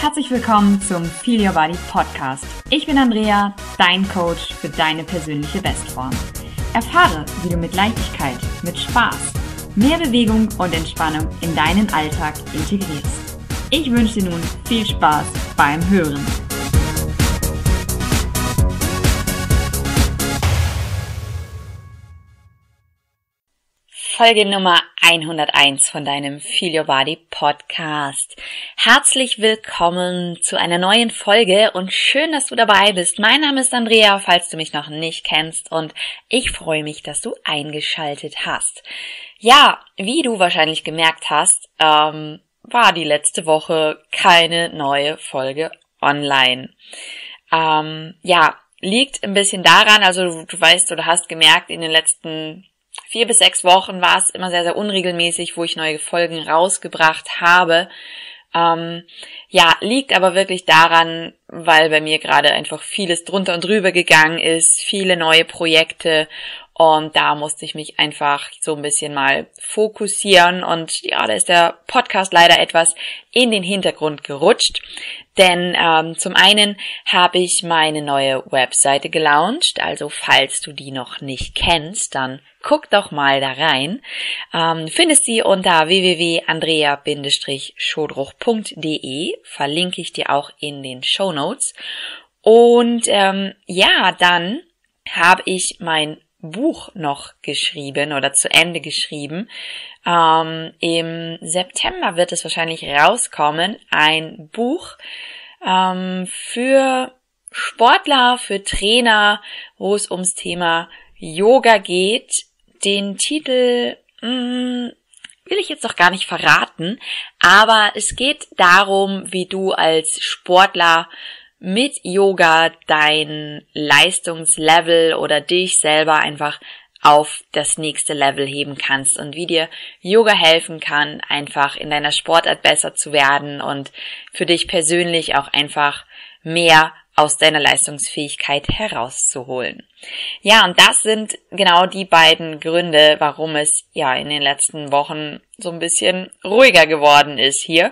Herzlich willkommen zum Feel Your Body Podcast. Ich bin Andrea, dein Coach für deine persönliche Bestform. Erfahre, wie du mit Leichtigkeit, mit Spaß, mehr Bewegung und Entspannung in deinen Alltag integrierst. Ich wünsche dir nun viel Spaß beim Hören. Folge Nummer 101 von deinem Feel Your Body Podcast. Herzlich willkommen zu einer neuen Folge und schön, dass du dabei bist. Mein Name ist Andrea, falls du mich noch nicht kennst, und ich freue mich, dass du eingeschaltet hast. Ja, wie du wahrscheinlich gemerkt hast, war die letzte Woche keine neue Folge online. Liegt ein bisschen daran, also du weißt oder hast gemerkt, in den letzten 4 bis 6 Wochen war es immer sehr, sehr unregelmäßig, wo ich neue Folgen rausgebracht habe. Liegt aber wirklich daran, weil bei mir gerade einfach vieles drunter und drüber gegangen ist, viele neue Projekte, und da musste ich mich einfach so ein bisschen mal fokussieren, und ja, da ist der Podcast leider etwas in den Hintergrund gerutscht, denn zum einen habe ich meine neue Webseite gelauncht, also falls du die noch nicht kennst, dann guck doch mal da rein. Findest sie unter www.andrea-schodruch.de, verlinke ich dir auch in den Shownotes. Und dann habe ich mein Buch noch geschrieben oder zu Ende geschrieben. Im September wird es wahrscheinlich rauskommen, ein Buch für Sportler, für Trainer, wo es ums Thema Yoga geht. Den Titel will ich jetzt noch gar nicht verraten, aber es geht darum, wie du als Sportler mit Yoga dein Leistungslevel oder dich selber einfach auf das nächste Level heben kannst und wie dir Yoga helfen kann, einfach in deiner Sportart besser zu werden und für dich persönlich auch einfach mehr aus deiner Leistungsfähigkeit herauszuholen. Ja, und das sind genau die beiden Gründe, warum es ja in den letzten Wochen so ein bisschen ruhiger geworden ist hier.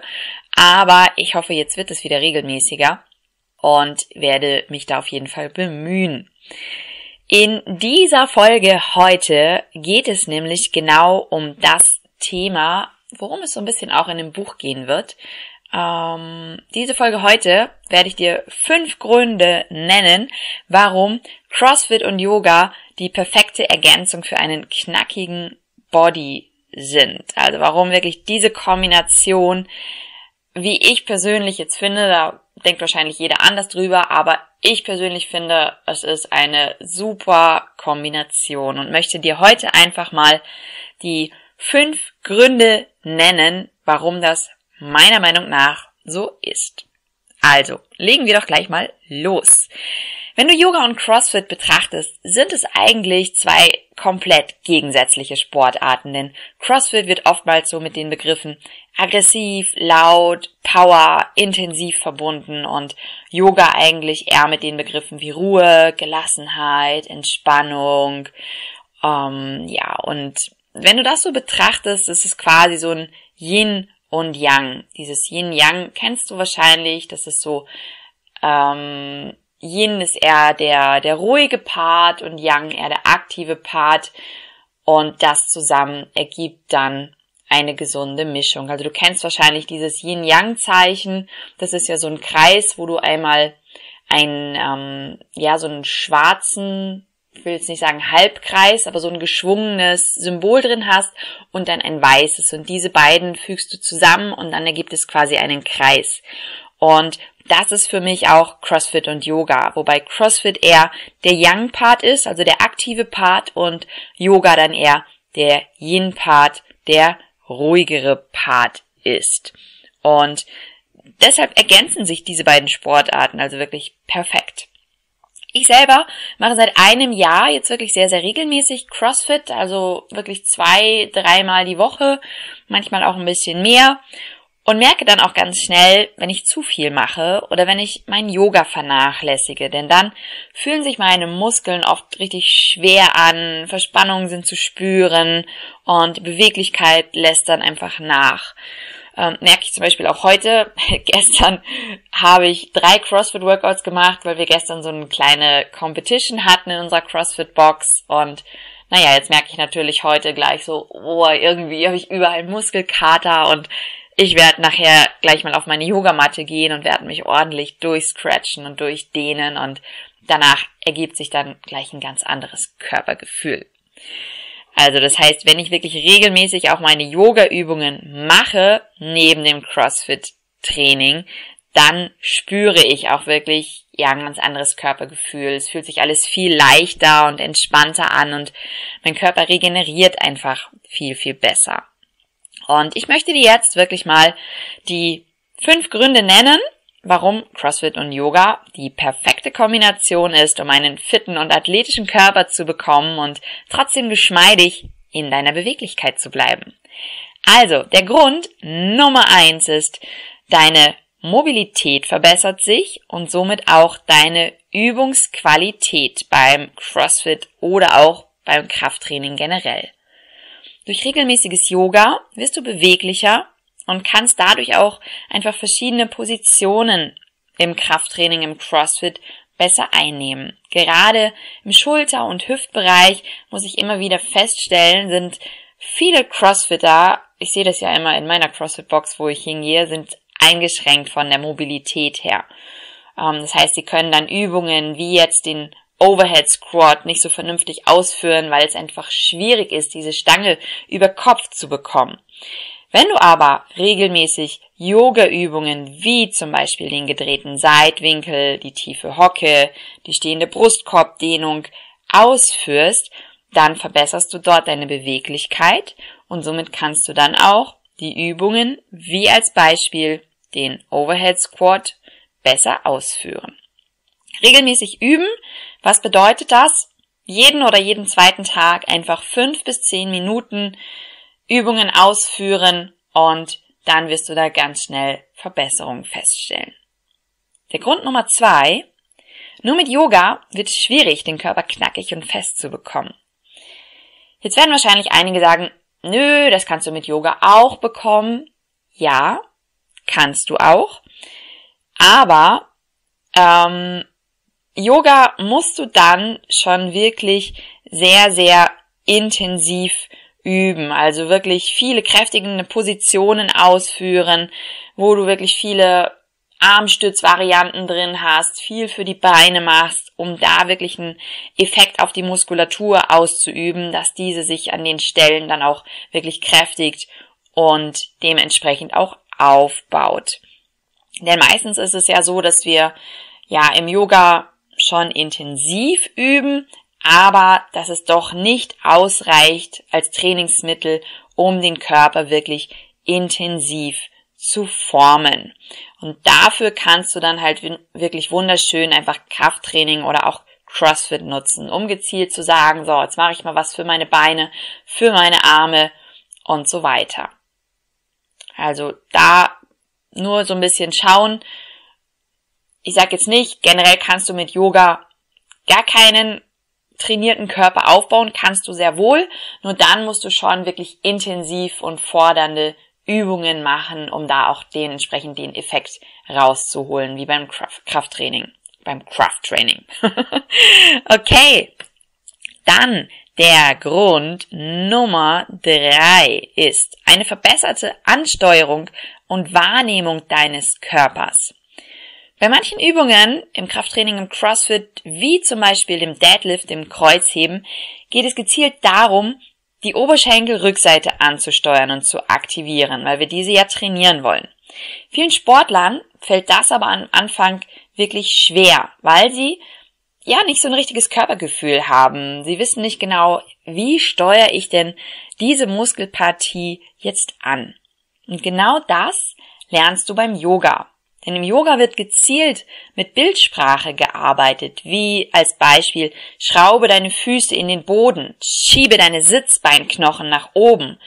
Aber ich hoffe, jetzt wird es wieder regelmäßiger und werde mich da auf jeden Fall bemühen. In dieser Folge heute geht es nämlich genau um das Thema, worum es so ein bisschen auch in dem Buch gehen wird. Diese Folge heute werde ich dir 5 Gründe nennen, warum Crossfit und Yoga die perfekte Ergänzung für einen knackigen Body sind. Also warum wirklich diese Kombination, wie ich persönlich jetzt finde, da denkt wahrscheinlich jeder anders drüber, aber ich persönlich finde, es ist eine super Kombination und möchte dir heute einfach mal die 5 Gründe nennen, warum das meiner Meinung nach so ist. Also, legen wir doch gleich mal los. Wenn du Yoga und Crossfit betrachtest, sind es eigentlich 2 komplett gegensätzliche Sportarten, denn Crossfit wird oftmals so mit den Begriffen aggressiv, laut, Power, intensiv verbunden und Yoga eigentlich eher mit den Begriffen wie Ruhe, Gelassenheit, Entspannung. Und wenn du das so betrachtest, ist es quasi so ein Yin und Yang. Dieses Yin-Yang kennst du wahrscheinlich, das ist so, Yin ist eher der ruhige Part und Yang eher der aktive Part, und das zusammen ergibt dann eine gesunde Mischung. Also du kennst wahrscheinlich dieses Yin-Yang-Zeichen, das ist ja so ein Kreis, wo du einmal so einen schwarzen, ich will jetzt nicht sagen Halbkreis, aber so ein geschwungenes Symbol drin hast und dann ein weißes, und diese beiden fügst du zusammen und dann ergibt es quasi einen Kreis. Und das ist für mich auch Crossfit und Yoga, wobei Crossfit eher der Yang-Part ist, also der aktive Part, und Yoga dann eher der Yin-Part, der ruhigere Part ist. Und deshalb ergänzen sich diese beiden Sportarten also wirklich perfekt. Ich selber mache seit einem Jahr jetzt wirklich sehr, sehr regelmäßig Crossfit, also wirklich 2-3 Mal die Woche, manchmal auch ein bisschen mehr, und merke dann auch ganz schnell, wenn ich zu viel mache oder wenn ich mein Yoga vernachlässige, denn dann fühlen sich meine Muskeln oft richtig schwer an, Verspannungen sind zu spüren und die Beweglichkeit lässt dann einfach nach. merke ich zum Beispiel auch heute. Gestern habe ich 3 CrossFit-Workouts gemacht, weil wir gestern so eine kleine Competition hatten in unserer CrossFit-Box. Und naja, jetzt merke ich natürlich heute gleich so, irgendwie habe ich überall Muskelkater und ich werde nachher gleich mal auf meine Yogamatte gehen und werde mich ordentlich durchscratchen und durchdehnen und danach ergibt sich dann gleich ein ganz anderes Körpergefühl. Also das heißt, wenn ich wirklich regelmäßig auch meine Yoga-Übungen mache, neben dem CrossFit-Training, dann spüre ich auch wirklich ein ganz anderes Körpergefühl. Es fühlt sich alles viel leichter und entspannter an und mein Körper regeneriert einfach viel, viel besser. Und ich möchte dir jetzt wirklich mal die 5 Gründe nennen, warum CrossFit und Yoga die perfekte Kombination ist, um einen fitten und athletischen Körper zu bekommen und trotzdem geschmeidig in deiner Beweglichkeit zu bleiben. Also, der Grund Nummer 1 ist, deine Mobilität verbessert sich und somit auch deine Übungsqualität beim CrossFit oder auch beim Krafttraining generell. Durch regelmäßiges Yoga wirst du beweglicher und kannst dadurch auch einfach verschiedene Positionen im Krafttraining, im CrossFit besser einnehmen. Gerade im Schulter- und Hüftbereich muss ich immer wieder feststellen, sind viele Crossfitter, ich sehe das ja immer in meiner CrossFit-Box, wo ich hingehe, sind eingeschränkt von der Mobilität her. Das heißt, sie können dann Übungen wie jetzt den Overhead Squat nicht so vernünftig ausführen, weil es einfach schwierig ist, diese Stange über Kopf zu bekommen. Wenn du aber regelmäßig Yoga-Übungen wie zum Beispiel den gedrehten Seitwinkel, die tiefe Hocke, die stehende Brustkorbdehnung ausführst, dann verbesserst du dort deine Beweglichkeit und somit kannst du dann auch die Übungen wie als Beispiel den Overhead Squat besser ausführen. Regelmäßig üben, was bedeutet das? Jeden oder jeden zweiten Tag einfach 5 bis 10 Minuten Übungen ausführen und dann wirst du da ganz schnell Verbesserungen feststellen. Der Grund Nummer 2, nur mit Yoga wird es schwierig, den Körper knackig und fest zu bekommen. Jetzt werden wahrscheinlich einige sagen, nö, das kannst du mit Yoga auch bekommen. Ja, kannst du auch. Aber Yoga musst du dann schon wirklich sehr, sehr intensiv üben. Also wirklich viele kräftigende Positionen ausführen, wo du wirklich viele Armstützvarianten drin hast, viel für die Beine machst, um da wirklich einen Effekt auf die Muskulatur auszuüben, dass diese sich an den Stellen dann auch wirklich kräftigt und dementsprechend auch aufbaut. Denn meistens ist es ja so, dass wir im Yoga schon intensiv üben, aber dass es doch nicht ausreicht als Trainingsmittel, um den Körper wirklich intensiv zu formen. Und dafür kannst du dann halt wirklich wunderschön einfach Krafttraining oder auch CrossFit nutzen, um gezielt zu sagen, so, jetzt mache ich mal was für meine Beine, für meine Arme und so weiter. Also da nur so ein bisschen schauen. Ich sage jetzt nicht, generell kannst du mit Yoga gar keinen trainierten Körper aufbauen, kannst du sehr wohl, nur dann musst du schon wirklich intensiv und fordernde Übungen machen, um da auch dementsprechend den Effekt rauszuholen, wie beim Krafttraining. Okay, dann der Grund Nummer 3 ist eine verbesserte Ansteuerung und Wahrnehmung deines Körpers. Bei manchen Übungen im Krafttraining im CrossFit, wie zum Beispiel dem Deadlift, dem Kreuzheben, geht es gezielt darum, die Oberschenkelrückseite anzusteuern und zu aktivieren, weil wir diese ja trainieren wollen. Vielen Sportlern fällt das aber am Anfang wirklich schwer, weil sie nicht so ein richtiges Körpergefühl haben. Sie wissen nicht genau, wie steuere ich denn diese Muskelpartie jetzt an. Und genau das lernst du beim Yoga. Denn im Yoga wird gezielt mit Bildsprache gearbeitet, wie als Beispiel, schraube deine Füße in den Boden, schiebe deine Sitzbeinknochen nach oben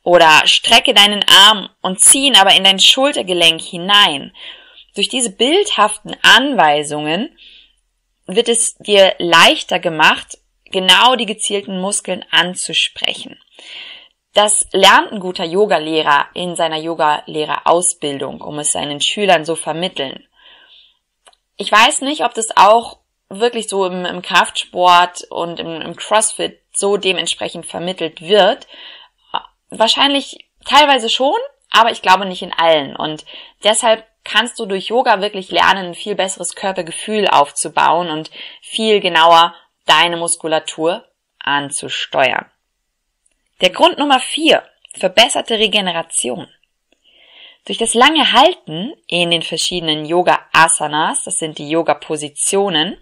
oder strecke deinen Arm und zieh ihn aber in dein Schultergelenk hinein. Durch diese bildhaften Anweisungen wird es dir leichter gemacht, genau die gezielten Muskeln anzusprechen. Das lernt ein guter Yogalehrer in seiner Yogalehrerausbildung, um es seinen Schülern so vermitteln. Ich weiß nicht, ob das auch wirklich so im Kraftsport und im Crossfit so dementsprechend vermittelt wird. Wahrscheinlich teilweise schon, aber ich glaube nicht in allen. Und deshalb kannst du durch Yoga wirklich lernen, ein viel besseres Körpergefühl aufzubauen und viel genauer deine Muskulatur anzusteuern. Der Grund Nummer 4, verbesserte Regeneration. Durch das lange Halten in den verschiedenen Yoga-Asanas, das sind die Yoga-Positionen,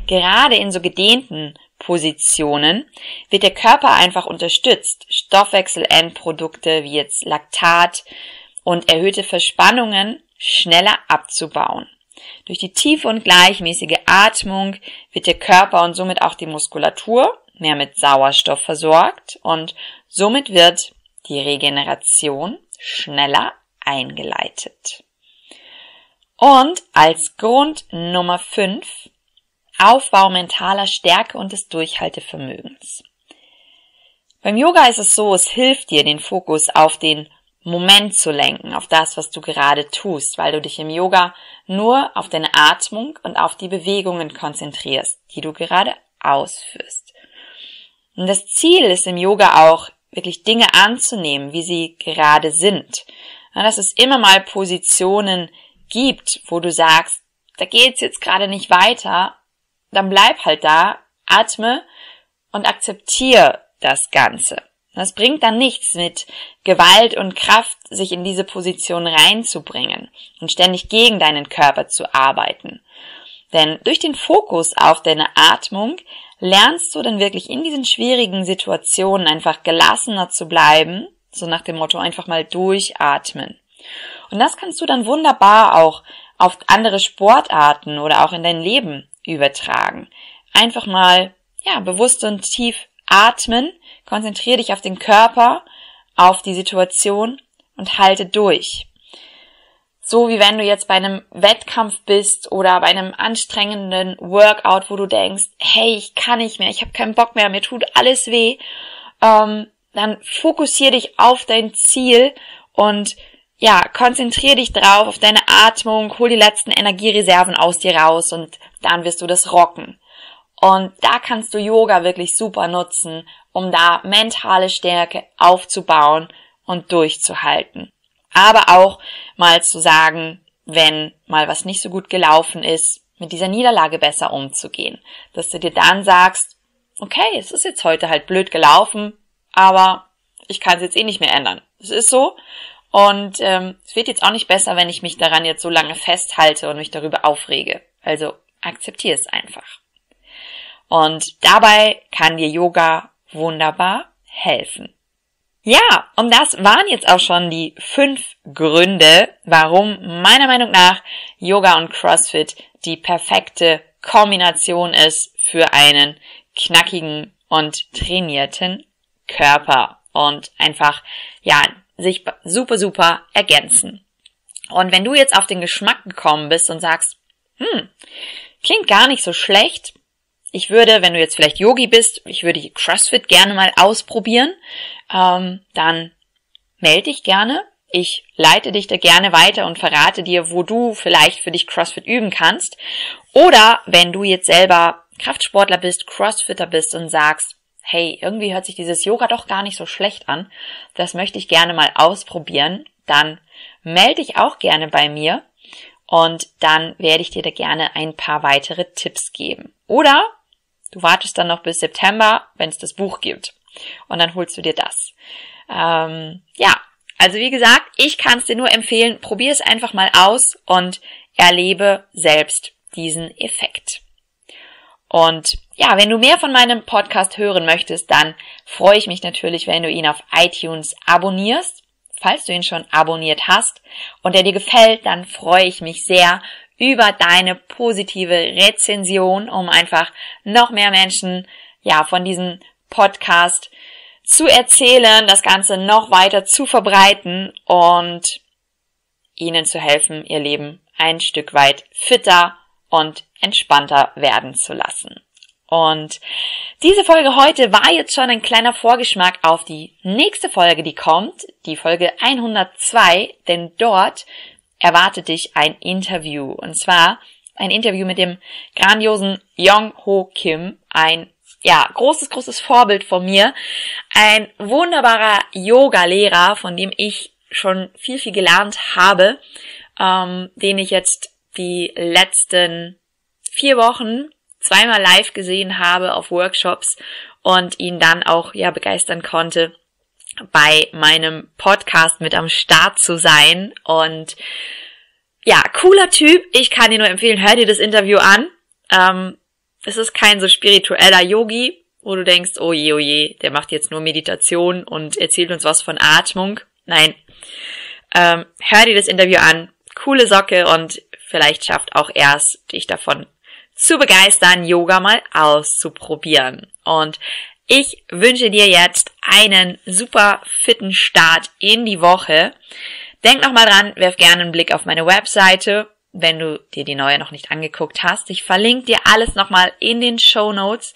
gerade in so gedehnten Positionen, wird der Körper einfach unterstützt, Stoffwechselendprodukte wie jetzt Laktat und erhöhte Verspannungen schneller abzubauen. Durch die tiefe und gleichmäßige Atmung wird der Körper und somit auch die Muskulatur mehr mit Sauerstoff versorgt und somit wird die Regeneration schneller eingeleitet. Und als Grund Nummer 5, Aufbau mentaler Stärke und des Durchhaltevermögens. Beim Yoga ist es so, es hilft dir, den Fokus auf den Moment zu lenken, auf das, was du gerade tust, weil du dich im Yoga nur auf deine Atmung und auf die Bewegungen konzentrierst, die du gerade ausführst. Und das Ziel ist im Yoga auch, wirklich Dinge anzunehmen, wie sie gerade sind. Ja, dass es immer mal Positionen gibt, wo du sagst, da geht's jetzt gerade nicht weiter, dann bleib halt da, atme und akzeptiere das Ganze. Das bringt dann nichts, mit Gewalt und Kraft sich in diese Position reinzubringen und ständig gegen deinen Körper zu arbeiten. Denn durch den Fokus auf deine Atmung lernst du dann wirklich in diesen schwierigen Situationen einfach gelassener zu bleiben, so nach dem Motto einfach mal durchatmen. Und das kannst du dann wunderbar auch auf andere Sportarten oder auch in dein Leben übertragen. Einfach mal, bewusst und tief atmen, konzentriere dich auf den Körper, auf die Situation und halte durch. So wie wenn du jetzt bei einem Wettkampf bist oder bei einem anstrengenden Workout, wo du denkst, hey, ich kann nicht mehr, ich habe keinen Bock mehr, mir tut alles weh, dann fokussiere dich auf dein Ziel und konzentriere dich drauf, auf deine Atmung, hol die letzten Energiereserven aus dir raus und dann wirst du das rocken. Und da kannst du Yoga wirklich super nutzen, um da mentale Stärke aufzubauen und durchzuhalten. Aber auch mal zu sagen, wenn mal was nicht so gut gelaufen ist, mit dieser Niederlage besser umzugehen. Dass du dir dann sagst, okay, es ist jetzt heute halt blöd gelaufen, aber ich kann es jetzt eh nicht mehr ändern. Es ist so. Und es wird jetzt auch nicht besser, wenn ich mich daran jetzt so lange festhalte und mich darüber aufrege. Also akzeptiere es einfach. Und dabei kann dir Yoga wunderbar helfen. Ja, und das waren jetzt auch schon die 5 Gründe, warum meiner Meinung nach Yoga und CrossFit die perfekte Kombination ist für einen knackigen und trainierten Körper und einfach, sich super, super ergänzen. Und wenn du jetzt auf den Geschmack gekommen bist und sagst, klingt gar nicht so schlecht, ich würde, wenn du jetzt vielleicht Yogi bist, ich würde CrossFit gerne mal ausprobieren, dann melde dich gerne. Ich leite dich da gerne weiter und verrate dir, wo du vielleicht für dich CrossFit üben kannst. Oder wenn du jetzt selber Kraftsportler bist, Crossfitter bist und sagst, hey, irgendwie hört sich dieses Yoga doch gar nicht so schlecht an, das möchte ich gerne mal ausprobieren, dann melde dich auch gerne bei mir und dann werde ich dir da gerne ein paar weitere Tipps geben. Oder du wartest dann noch bis September, wenn es das Buch gibt und dann holst du dir das. Also wie gesagt, ich kann es dir nur empfehlen, probier es einfach mal aus und erlebe selbst diesen Effekt. Und wenn du mehr von meinem Podcast hören möchtest, dann freue ich mich natürlich, wenn du ihn auf iTunes abonnierst. Falls du ihn schon abonniert hast und er dir gefällt, dann freue ich mich sehr über deine positive Rezension, um einfach noch mehr Menschen von diesem Podcast zu erzählen, das Ganze noch weiter zu verbreiten und ihnen zu helfen, ihr Leben ein Stück weit fitter und entspannter werden zu lassen. Und diese Folge heute war jetzt schon ein kleiner Vorgeschmack auf die nächste Folge, die kommt, die Folge 102, denn dort erwartet dich ein Interview. Und zwar ein Interview mit dem grandiosen Young-ho Kim, ein großes Vorbild von mir, ein wunderbarer Yoga-Lehrer, von dem ich schon viel gelernt habe, den ich jetzt die letzten 4 Wochen zweimal live gesehen habe auf Workshops und ihn dann auch begeistern konnte, bei meinem Podcast mit am Start zu sein. Und cooler Typ, ich kann dir nur empfehlen, hör dir das Interview an. Es ist kein so spiritueller Yogi, wo du denkst, oh je, der macht jetzt nur Meditation und erzählt uns was von Atmung. Nein, hör dir das Interview an, coole Socke, und vielleicht schafft auch er es, dich davon zu begeistern, Yoga mal auszuprobieren. Und ich wünsche dir jetzt einen super fitten Start in die Woche. Denk nochmal dran, werf gerne einen Blick auf meine Webseite, wenn du dir die neue noch nicht angeguckt hast. Ich verlinke dir alles nochmal in den Shownotes.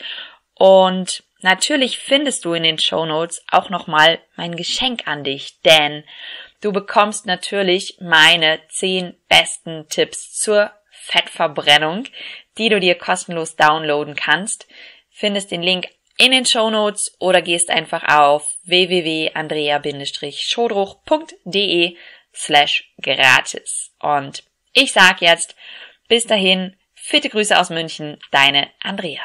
Und natürlich findest du in den Shownotes auch nochmal mein Geschenk an dich, denn du bekommst natürlich meine 10 besten Tipps zur Fettverbrennung, die du dir kostenlos downloaden kannst. Findest den Link in den Shownotes oder gehst einfach auf www.andrea-schodruch.de/gratis. Und ich sag jetzt bis dahin, fitte Grüße aus München, deine Andrea.